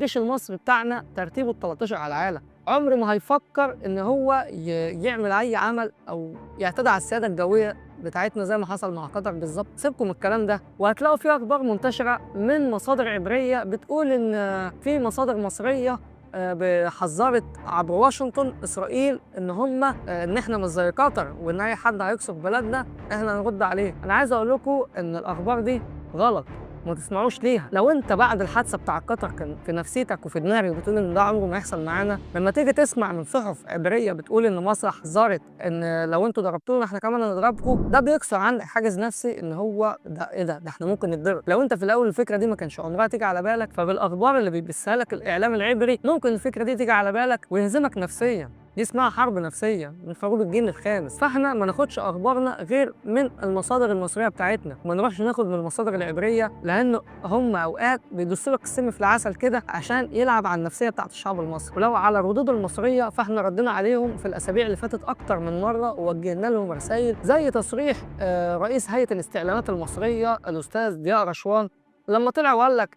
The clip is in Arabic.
الجيش المصري بتاعنا ترتيبه ال13 على العالم، عمره ما هيفكر إن هو يعمل أي عمل أو يعتدي على السيادة الجوية بتاعتنا زي ما حصل مع قطر بالظبط. سيبكم من الكلام ده، وهتلاقوا في أخبار منتشرة من مصادر عبرية بتقول إن في مصادر مصرية حذرت عبر واشنطن إسرائيل إن إحنا مش زي قطر، وإن أي حد هيقصف بلدنا إحنا نرد عليه. أنا عايز أقول لكم إن الأخبار دي غلط، ما تسمعوش ليها. لو انت بعد الحادثه بتاع قطر كان في نفسيتك وفي دماغك بتقول ان ده عمره ما يحصل معانا، لما تيجي تسمع من صحف عبريه بتقول ان مصر حذرت ان لو انتوا ضربتونا احنا كمان هنضربكم، ده بيكسر عندك حاجز نفسي ان هو ده ايه ده احنا ممكن نتضرب. لو انت في الاول الفكره دي ما كانش عمرها تيجي على بالك، فبالاخبار اللي بيبثها لك الاعلام العبري ممكن الفكره دي تيجي على بالك ويهزمك نفسيا. دي اسمها حرب نفسيه من فاروق الجيل الخامس. فاحنا ما ناخدش اخبارنا غير من المصادر المصريه بتاعتنا، ما نروحش ناخد من المصادر العبريه، لان هم اوقات بيدسوا لك السم في العسل كده عشان يلعب على النفسيه بتاعت الشعب المصري. ولو على الردود المصريه فاحنا ردينا عليهم في الاسابيع اللي فاتت اكتر من مره، ووجهنا لهم رسائل زي تصريح رئيس هيئه الاستعلامات المصريه الاستاذ ضياء رشوان لما طلع وقال لك